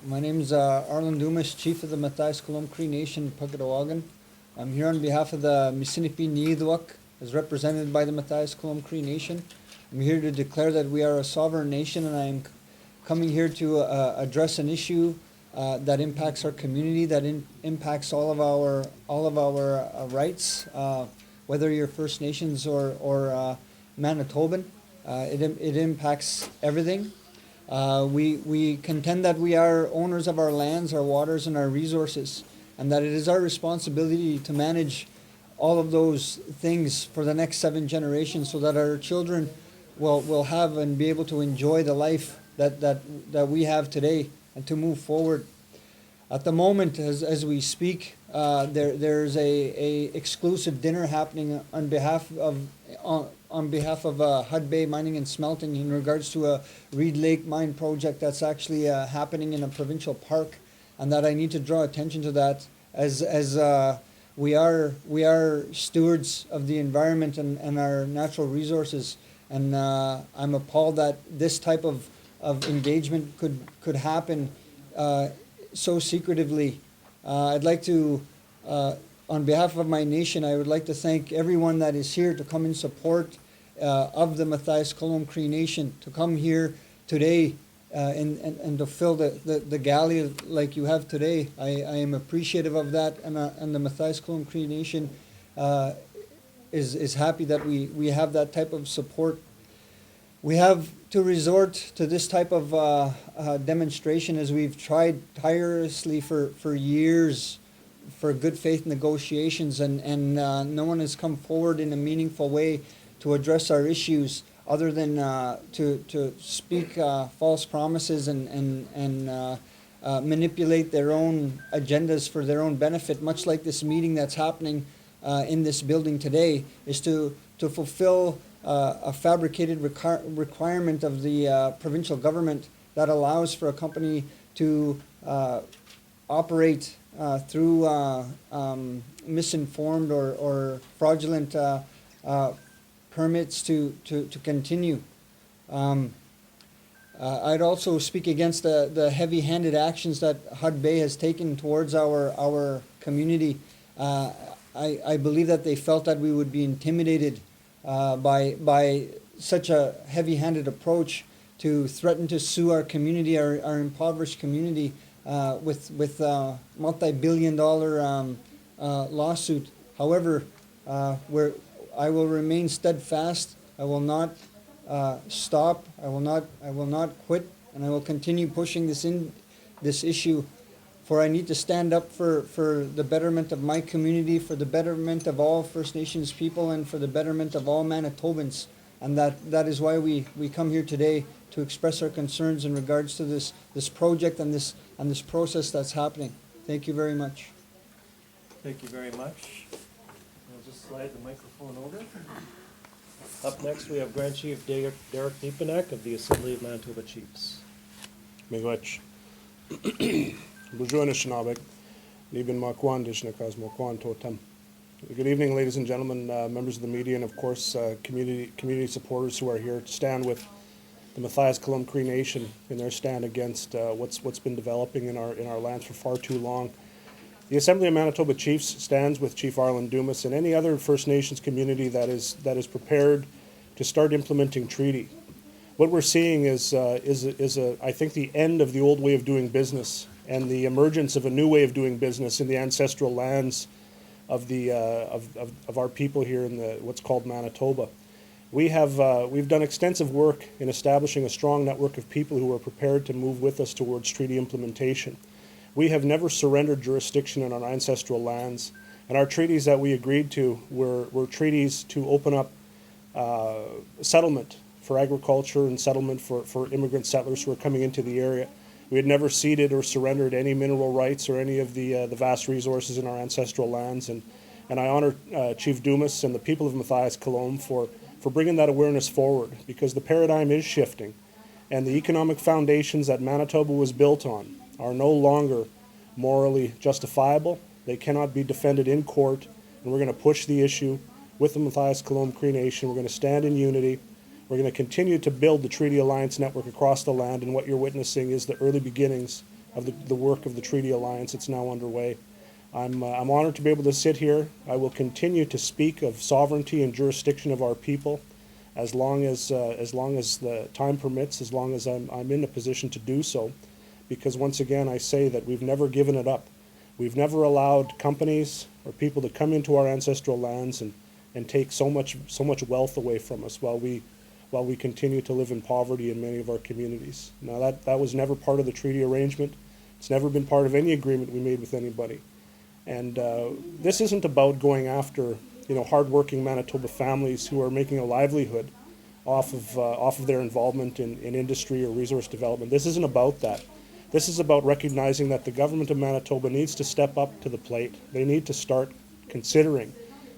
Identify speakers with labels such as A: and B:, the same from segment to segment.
A: My name is Arlen Dumas, Chief of the Mathias Colomb Cree Nation, Pukatawagan. I'm here on behalf of the Missinippi Nehethowak, as represented by the Mathias Colomb Cree Nation. I'm here to declare that we are a sovereign nation, and I'm coming here to address an issue that impacts our community, that impacts all of our rights, whether you're First Nations or Manitoban. It impacts everything. We contend that we are owners of our lands, our waters, and our resources, and that it is our responsibility to manage all of those things for the next 7 generations, so that our children will have and be able to enjoy the life that we have today, and to move forward. At the moment, as we speak, there's a exclusive dinner happening on behalf of HudBay Mining and Smelting in regards to a Reed Lake mine project that's actually happening in a provincial park, and that I need to draw attention to that as we are stewards of the environment and our natural resources, and I'm appalled that this type of engagement could happen so secretively. I'd like to, on behalf of my nation, I would like to thank everyone that is here to come in support of the Mathias Colomb Cree Nation, to come here today and to fill the galley like you have today. I am appreciative of that, and the Mathias Colomb Cree Nation is happy that we have that type of support. We have to resort to this type of demonstration, as we've tried tirelessly for years for good faith negotiations, and no one has come forward in a meaningful way to address our issues, other than to speak false promises and manipulate their own agendas for their own benefit, much like this meeting that's happening in this building today, is to fulfill a fabricated requirement of the provincial government that allows for a company to operate through misinformed or fraudulent permits to continue. I'd also speak against the heavy-handed actions that HudBay has taken towards our community. I believe that they felt that we would be intimidated by such a heavy-handed approach, to threaten to sue our community, our impoverished community, with multi-billion-dollar lawsuit. However, I will remain steadfast. I will not stop. I will not quit, and I will continue pushing this issue. For I need to stand up for the betterment of my community, for the betterment of all First Nations people, and for the betterment of all Manitobans. And that is why we come here today, to express our concerns in regards to this project and this process that's happening. Thank you very much.
B: Thank you very much. I'll just slide the microphone over. Up next, we have Grand Chief Derek Nepinak of the Assembly of Manitoba Chiefs.
C: Miigwech. Bonjour, Nishnabek. Lieben Makwan, Dishnakas Makwan Totem. Good evening, ladies and gentlemen, members of the media, and of course, community supporters who are here to stand with the Mathias Colomb Cree Nation in their stand against what's been developing in our lands for far too long. The Assembly of Manitoba Chiefs stands with Chief Arlen Dumas and any other First Nations community that is prepared to start implementing treaty. What we're seeing is I think the end of the old way of doing business, and the emergence of a new way of doing business in the ancestral lands of our people here in what's called Manitoba. We've done extensive work in establishing a strong network of people who are prepared to move with us towards treaty implementation. We have never surrendered jurisdiction in our ancestral lands, and our treaties that we agreed to were treaties to open up settlement for agriculture and settlement for immigrant settlers who are coming into the area. We had never ceded or surrendered any mineral rights or any of the vast resources in our ancestral lands, and I honor Chief Dumas and the people of Mathias Colomb for bringing that awareness forward, because the paradigm is shifting, and the economic foundations that Manitoba was built on are no longer morally justifiable. They cannot be defended in court, and we're going to push the issue with the Mathias Colomb Cree Nation. We're going to stand in unity. We're going to continue to build the Treaty Alliance network across the land, and what you're witnessing is the early beginnings the work of the Treaty Alliance that's now underway. I'm honored to be able to sit here. I will continue to speak of sovereignty and jurisdiction of our people as long as the time permits, as long as I'm in a position to do so. Because once again, I say that we've never given it up. We've never allowed companies or people to come into our ancestral lands and take so much wealth away from us while we continue to live in poverty in many of our communities. Now that was never part of the treaty arrangement. It's never been part of any agreement we made with anybody. And this isn't about going after hardworking Manitoba families who are making a livelihood off of their involvement in industry or resource development. This isn't about that. This is about recognizing that the government of Manitoba needs to step up to the plate. They need to start considering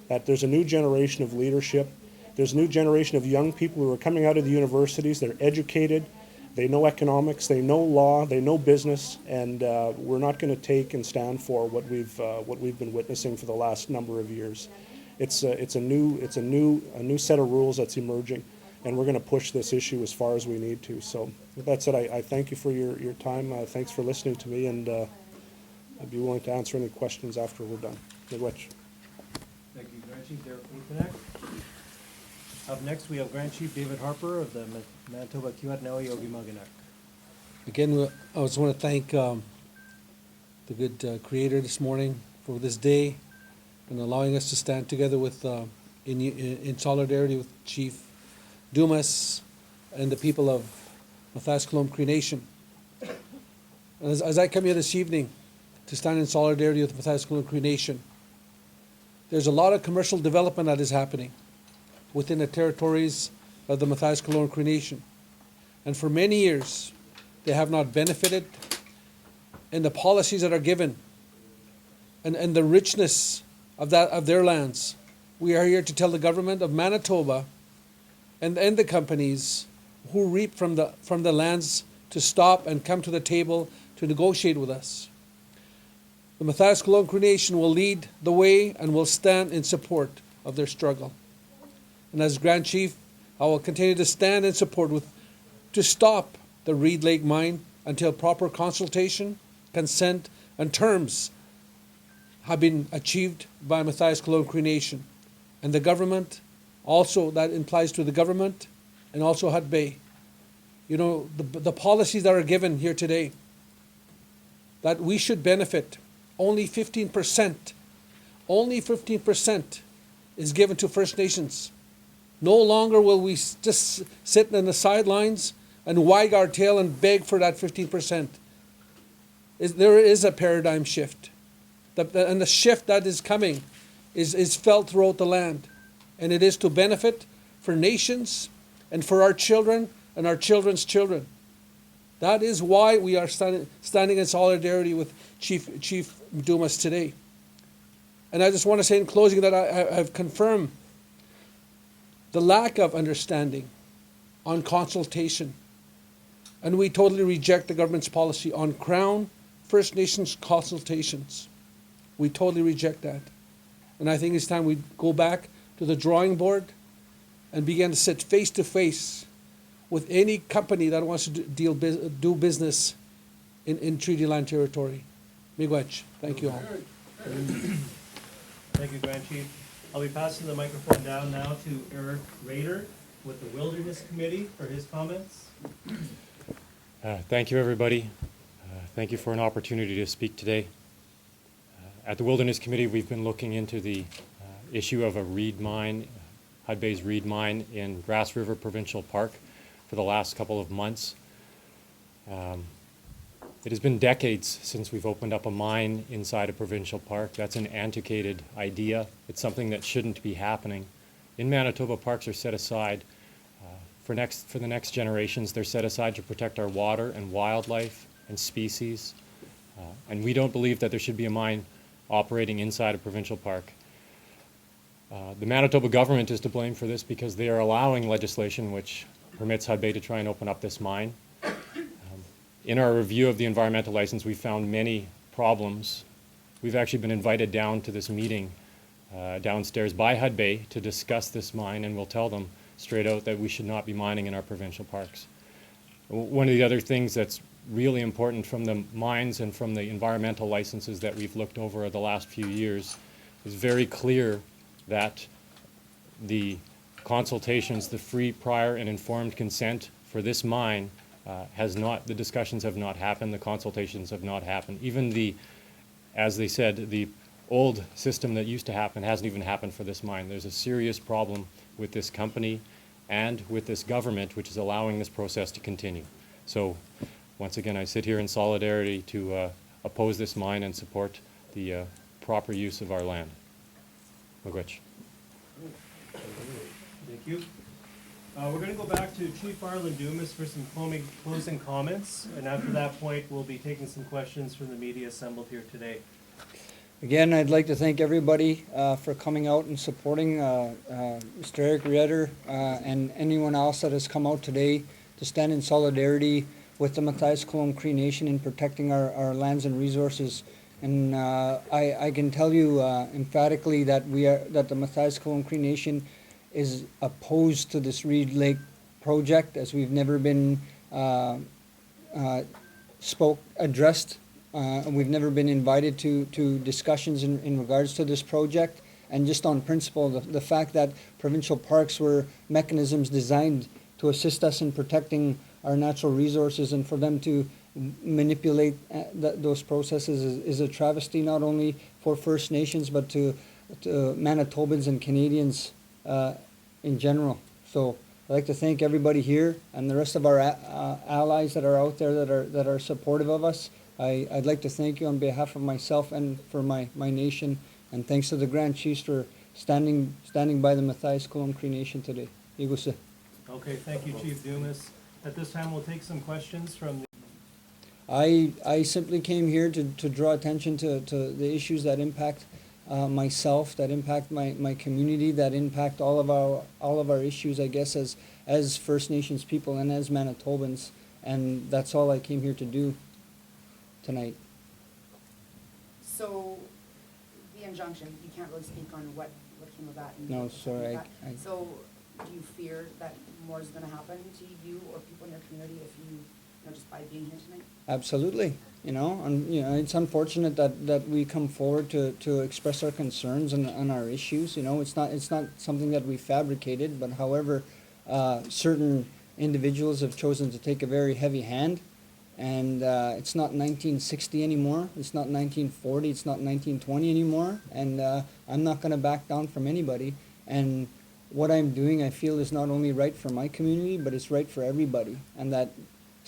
C: that there's a new generation of leadership. There's a new generation of young people who are coming out of the universities. They're educated. They know economics. They know law. They know business. And we're not going to take and stand for what we've been witnessing for the last number of years. It's a new set of rules that's emerging, and we're going to push this issue as far as we need to. So with that said, I thank you for your time. Thanks for listening to me, and I'd be willing to answer any questions after we're done. Miigwech.
B: Thank you, Grand Chief Derek Nepinak. Up next, we have Grand Chief David Harper of the Manitoba Kiwatnawi Ogimaginak.
D: Again, I just want to thank the good Creator this morning for this day and allowing us to stand together with in solidarity with Chief Dumas and the people of Mathias Colomb Cree Nation. As I come here this evening to stand in solidarity with Mathias Colomb Cree Nation, there's a lot of commercial development that is happening within the territories of the Mathias Colomb Cree Nation. And for many years, they have not benefited in the policies that are given and the richness of their lands. We are here to tell the government of Manitoba and the companies who reap from the lands to stop and come to the table to negotiate with us. The Mathias Colomb Cree Nation will lead the way and will stand in support of their struggle. And as Grand Chief, I will continue to stand in support to stop the Reed Lake mine until proper consultation, consent, and terms have been achieved by Mathias Colomb Cree Nation. And the government, also that implies to the government and also HudBay. The policies that are given here today, that we should benefit, only 15% is given to First Nations. No longer will we just sit in the sidelines and wag our tail and beg for that 15%. There is a paradigm shift. And the shift that is coming is felt throughout the land. And it is to benefit for nations and for our children and our children's children. That is why we are standing in solidarity with Chief Dumas today. And I just want to say in closing that I've confirmed the lack of understanding on consultation. And we totally reject the government's policy on Crown First Nations consultations. We totally reject that. And I think it's time we go back to the drawing board and begin to sit face to face with any company that wants to do business in Treaty Land territory. Miigwech. Thank you all.
B: Thank you, Grand Chief. I'll be passing the microphone down now to Eric Rader with the Wilderness Committee for his comments.
E: Thank you, everybody. Thank you for an opportunity to speak today. At the Wilderness Committee, we've been looking into the issue of a reed mine, HudBay's reed mine in Grass River Provincial Park for the last couple of months. It has been decades since we've opened up a mine inside a provincial park. That's an antiquated idea. It's something that shouldn't be happening. In Manitoba, parks are set aside for the next generations. They're set aside to protect our water and wildlife and species. And we don't believe that there should be a mine operating inside a provincial park. The Manitoba government is to blame for this because they are allowing legislation which permits HudBay to try and open up this mine. In our review of the environmental license, we found many problems. We've actually been invited down to this meeting downstairs by HudBay to discuss this mine, and we'll tell them straight out that we should not be mining in our provincial parks. One of the other things that's really important from the mines and from the environmental licenses that we've looked over the last few years. It's very clear that the consultations, the free, prior, and informed consent for this mine the discussions have not happened, the consultations have not happened. Even the, as they said, the old system that used to happen hasn't even happened for this mine. There's a serious problem with this company and with this government, which is allowing this process to continue. So once again, I sit here in solidarity to oppose this mine and support the proper use of our land. Miigwech.
B: Thank you. We're going to go back to Chief Arlen Dumas for some closing comments, and after that point, we'll be taking some questions from the media assembled here today.
A: Again, I'd like to thank everybody for coming out and supporting Mr. Eric Rieder and anyone else that has come out today to stand in solidarity with the Mathias Colomb Cree Nation in protecting our lands and resources. And I can tell you emphatically that the Mathias Colomb Cree Nation is opposed to this Reed Lake project, as we've never been addressed. We've never been invited to discussions in regards to this project. And just on principle, the fact that provincial parks were mechanisms designed to assist us in protecting our natural resources, and for them to manipulate those processes is a travesty, not only for First Nations, but to Manitobans and Canadians in general. So I'd like to thank everybody here and the rest of our allies that are out there that are supportive of us. I'd like to thank you on behalf of myself and for my nation, and thanks to the Grand Chiefs for standing by the Mathias Colomb Cree Nation today. Iguse.
B: Okay, thank you, Chief Dumas. At this time, we'll take some questions from the...
A: I simply came here to draw attention to the issues that impact myself, that impact my community, that impact all of our issues, I guess, as First Nations people and as Manitobans, and that's all I came here to do tonight.
F: So, the injunction, you can't really speak on what came of that. And
A: No,
F: what
A: sorry.
F: came of that. So, do you fear that more is going to happen to you or people in your community if you just by being here tonight?
A: Absolutely. And it's unfortunate that we come forward to express our concerns and our issues. It's not something that we fabricated, but however, certain individuals have chosen to take a very heavy hand, and it's not 1960 anymore. It's not 1940. It's not 1920 anymore. And I'm not going to back down from anybody. And what I'm doing, I feel, is not only right for my community, but it's right for everybody. And that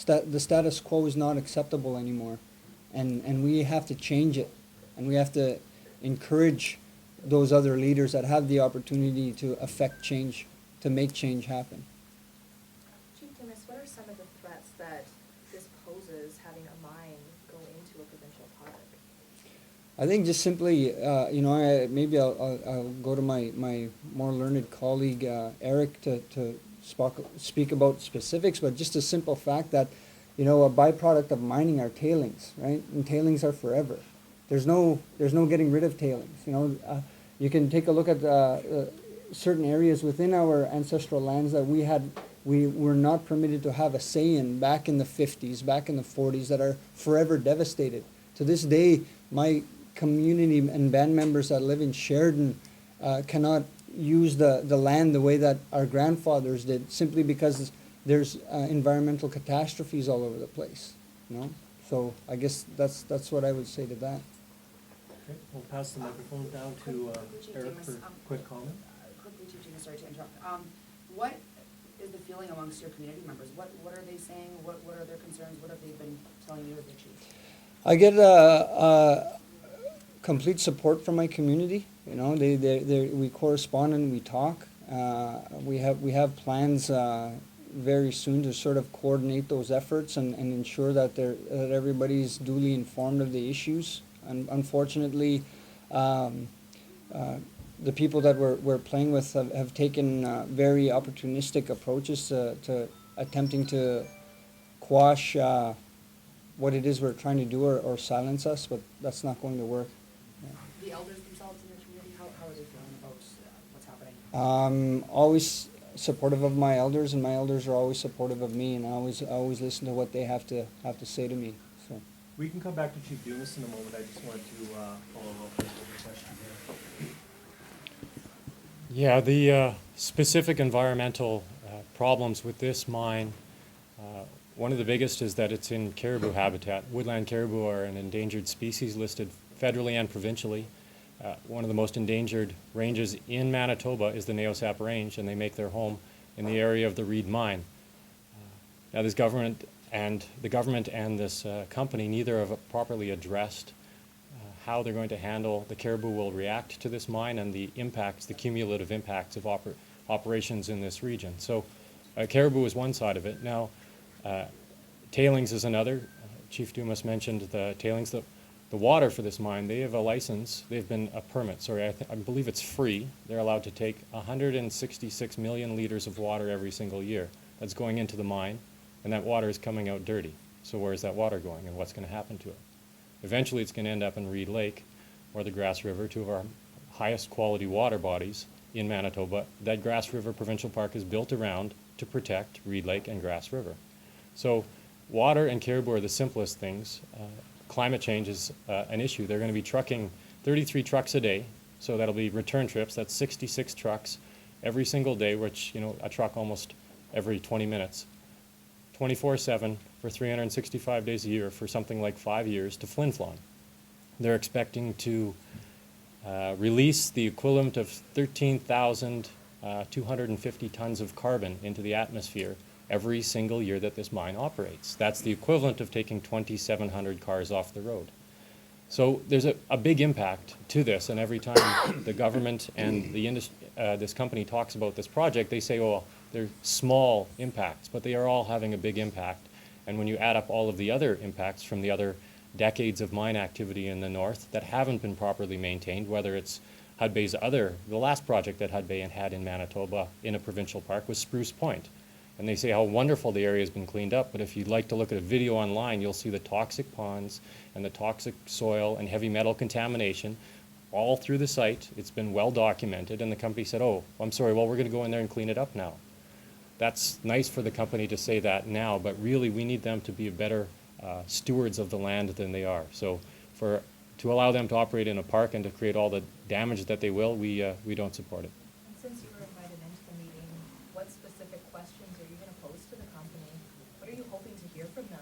A: the status quo is not acceptable anymore. And we have to change it. And we have to encourage those other leaders that have the opportunity to affect change, to make change happen.
G: Chief Dumas, what are some of the threats that this poses, having a mine go into a provincial park?
A: I think just simply, maybe I'll go to my more learned colleague, Eric, to speak about specifics, but just a simple fact that, a byproduct of mining are tailings, right? And tailings are forever. There's no getting rid of tailings. You can take a look at certain areas within our ancestral lands that we were not permitted to have a say in back in the 50s, back in the 40s, that are forever devastated. To this day, my community and band members that live in Sheridan cannot use the land the way that our grandfathers did, simply because there's environmental catastrophes all over the place. So I guess that's what I would say to that.
B: Okay, we'll pass the microphone down to
F: Chief
B: Eric
F: Dumas,
B: for quick comment.
F: Quickly, Chief Dumas, sorry to interrupt. What is the feeling amongst your community members? What are they saying? What are their concerns? What have they been telling you as the chief?
A: I get complete support from my community. We correspond and we talk. We have plans very soon to sort of coordinate those efforts and ensure that everybody's duly informed of the issues. And unfortunately, the people that we're playing with have taken very opportunistic approaches to attempting to quash what it is we're trying to do or silence us, but that's not going to work.
F: The elders themselves in your community, how are they feeling about what's happening?
A: supportive of my elders, and my elders are always supportive of me, and I always listen to what they have to say to me. So.
B: We can come back to Chief Dumas in a moment. I just wanted to follow up with a question here.
E: Yeah, the specific environmental problems with this mine, one of the biggest is that it's in caribou habitat. Woodland caribou are an endangered species listed federally and provincially. One of the most endangered ranges in Manitoba is the Nehethowak Range, and they make their home in the area of the Reed Mine. Now, the government and this company, neither have properly addressed how they're going to handle, the caribou will react to this mine and the impacts, the cumulative impacts of operations in this region. So caribou is one side of it. Now, tailings is another. Chief Dumas mentioned the tailings. The water for this mine, they have a license, they've been a permit, sorry, I believe it's free. They're allowed to take 166 million liters of water every single year. That's going into the mine, and that water is coming out dirty. So where is that water going, and what's going to happen to it? Eventually it's going to end up in Reed Lake or the Grass River, two of our highest quality water bodies in Manitoba. That Grass River Provincial Park is built around to protect Reed Lake and Grass River. So water and caribou are the simplest things. Climate change is an issue. They're going to be trucking 33 trucks a day, so that'll be return trips. That's 66 trucks every single day, which, you know, a truck almost every 20 minutes, 24/7 for 365 days a year for something like 5 years to Flin Flon. They're expecting to release the equivalent of 13,250 tons of carbon into the atmosphere every single year that this mine operates. That's the equivalent of taking 2,700 cars off the road. So there's a big impact to this, and every time the government and the this company talks about this project, they say, oh, they're small impacts, but they are all having a big impact. And when you add up all of the other impacts from the other decades of mine activity in the north that haven't been properly maintained, whether it's HudBay's the last project that HudBay had in Manitoba in a provincial park was Spruce Point. And they say how wonderful the area has been cleaned up, but if you'd like to look at a video online, you'll see the toxic ponds and the toxic soil and heavy metal contamination all through the site. It's been well documented, and the company said, oh, I'm sorry, well, we're going to go in there and clean it up now. That's nice for the company to say that now, but really we need them to be better stewards of the land than they are. So to allow them to operate in a park and to create all the damage that they will, we don't support it.
G: And since you were invited into the meeting, what specific questions are you going to pose to the company? What are you hoping to hear from them?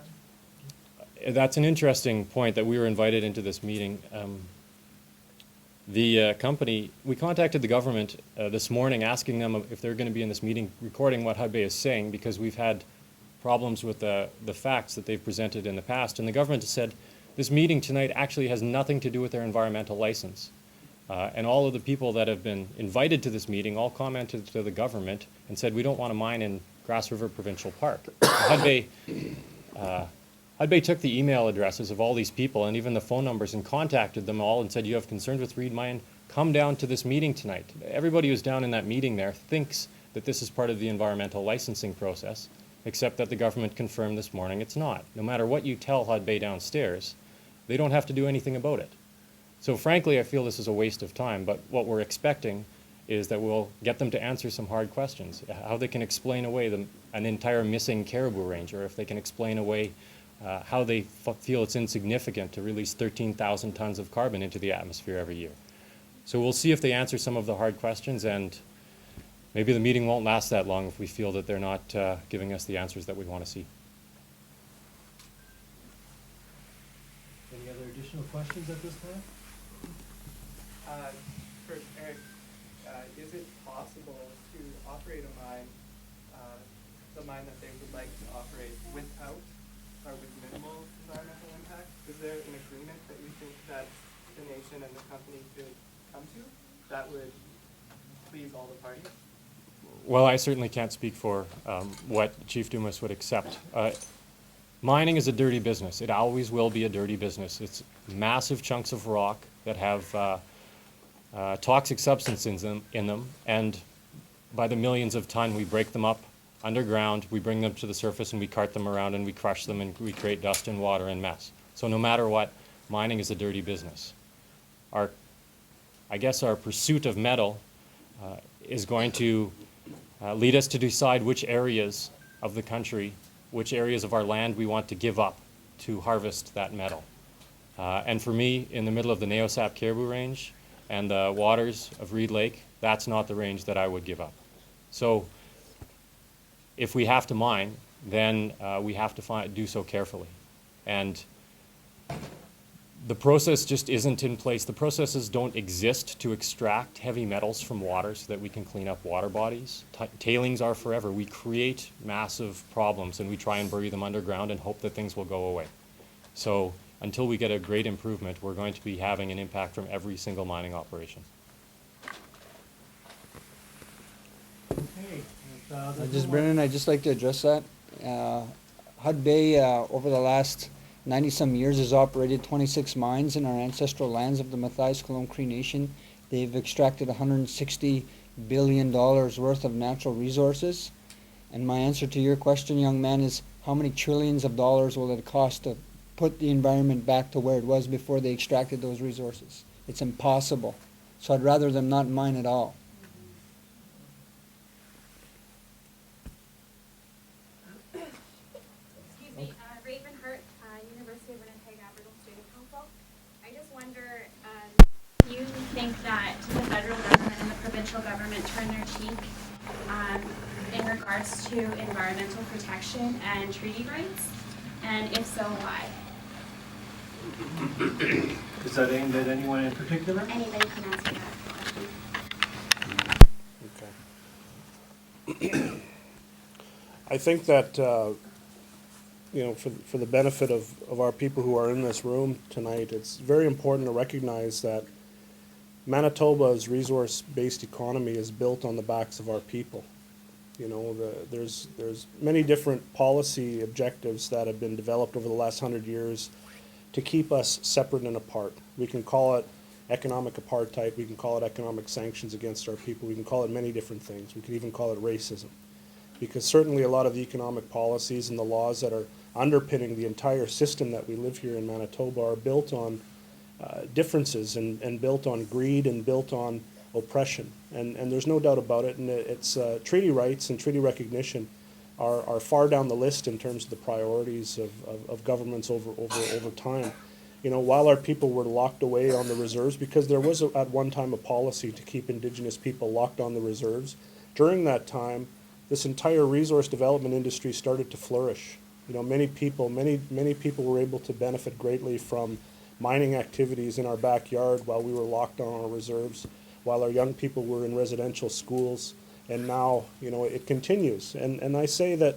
E: That's an interesting point that we were invited into this meeting. The company, we contacted the government this morning asking them if they're going to be in this meeting recording what HudBay is saying, because we've had problems with the facts that they've presented in the past. And the government has said this meeting tonight actually has nothing to do with their environmental license. And all of the people that have been invited to this meeting all commented to the government and said, we don't want to mine in Grass River Provincial Park. HudBay took the email addresses of all these people and even the phone numbers and contacted them all and said, you have concerns with Reed Mine, come down to this meeting tonight. Everybody who's down in that meeting there thinks that this is part of the environmental licensing process, except that the government confirmed this morning it's not. No matter what you tell HudBay downstairs, they don't have to do anything about it. So frankly, I feel this is a waste of time, but what we're expecting is that we'll get them to answer some hard questions, how they can explain away an entire missing caribou range, or if they can explain away how they feel it's insignificant to release 13,000 tons of carbon into the atmosphere every year. So we'll see if they answer some of the hard questions, and maybe the meeting won't last that long if we feel that they're not giving us the answers that we want to see.
B: Any other additional questions at this time?
H: First, Eric, is it possible to operate a mine, the mine that they would like to operate without or with minimal environmental impact? Is there an agreement that you think that the nation and the company could come to that would please all the parties?
E: Well, I certainly can't speak for what Chief Dumas would accept. Mining is a dirty business. It always will be a dirty business. It's massive chunks of rock that have toxic substances in them, and by the millions of ton we break them up underground, we bring them to the surface and we cart them around and we crush them and we create dust and water and mess. So no matter what, mining is a dirty business. I guess our pursuit of metal is going to lead us to decide which areas of the country, which areas of our land we want to give up to harvest that metal. And for me, in the middle of the Nehethowak Caribou Range and the waters of Reed Lake, that's not the range that I would give up. So if we have to mine, then we have to do so carefully. And the process just isn't in place. The processes don't exist to extract heavy metals from water so that we can clean up water bodies. Tailings are forever. We create massive problems and we try and bury them underground and hope that things will go away. So until we get a great improvement, we're going to be having an impact from every single mining operation.
B: Okay.
A: Brennan, I'd just like to address that. HudBay, over the last 90-some years, has operated 26 mines in our ancestral lands of the Mathias Colomb Cree Nation. They've extracted $160 billion worth of natural resources. And my answer to your question, young man, is how many trillions of dollars will it cost to put the environment back to where it was before they extracted those resources? It's impossible. So I'd rather them not mine at all.
I: University of Winnipeg Aboriginal Student Council. I just wonder, do you think that the federal government and the provincial government turn their cheek in regards to environmental protection and treaty rights? And if so, why?
B: Is that aimed at anyone in particular?
I: Anybody can answer that question.
C: Okay. I think that you know, for the benefit of our people who are in this room tonight, it's very important to recognize that Manitoba's resource-based economy is built on the backs of our people. You know, there's many different policy objectives that have been developed over the last 100 years to keep us separate and apart. We can call it economic apartheid, we can call it economic sanctions against our people, we can call it many different things, we can even call it racism. Because certainly a lot of the economic policies and the laws that are underpinning the entire system that we live here in Manitoba are built on differences and built on greed and built on oppression. And there's no doubt about it. And it's treaty rights and treaty recognition are far down the list in terms of the priorities of governments over time. You know, while our people were locked away on the reserves, because there was at one time a policy to keep Indigenous people locked on the reserves, during that time, this entire resource development industry started to flourish. You know, many people were able to benefit greatly from mining activities in our backyard while we were locked on our reserves, while our young people were in residential schools, and now, you know, it continues. And I say that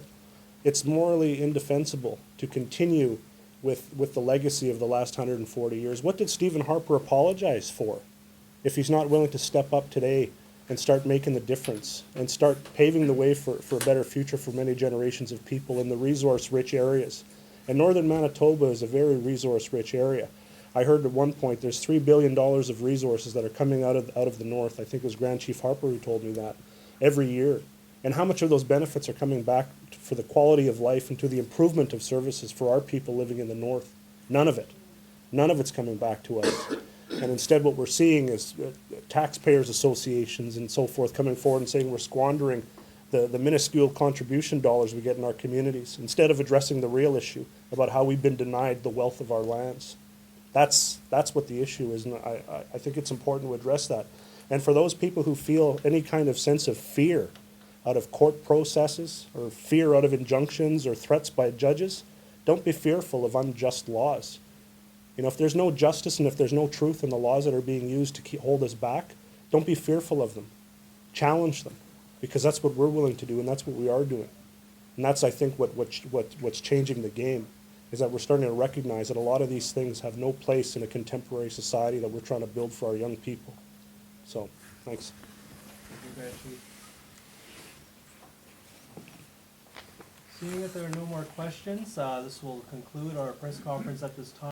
C: it's morally indefensible to continue with the legacy of the last 140 years. What did Stephen Harper apologize for if he's not willing to step up today and start making the difference and start paving the way for a better future for many generations of people in the resource-rich areas? And northern Manitoba is a very resource-rich area. I heard at one point there's $3 billion of resources that are coming out of the north. I think it was Grand Chief Harper who told me that, every year. And how much of those benefits are coming back for the quality of life and to the improvement of services for our people living in the north? None of it. None of it's coming back to us. And instead what we're seeing is taxpayers associations and so forth coming forward and saying we're squandering the minuscule contribution dollars we get in our communities instead of addressing the real issue about how we've been denied the wealth of our lands. That's what the issue is, and I think it's important to address that. And for those people who feel any kind of sense of fear out of court processes or fear out of injunctions or threats by judges, don't be fearful of unjust laws. You know, if there's no justice and if there's no truth in the laws that are being used to hold us back, don't be fearful of them. Challenge them, because that's what we're willing to do, and that's what we are doing. And that's, I think, what's changing the game, is that we're starting to recognize that a lot of these things have no place in a contemporary society that we're trying to build for our young people. So, thanks.
B: Thank you, Grand Chief. Seeing that there are no more questions, this will conclude our press conference at this time.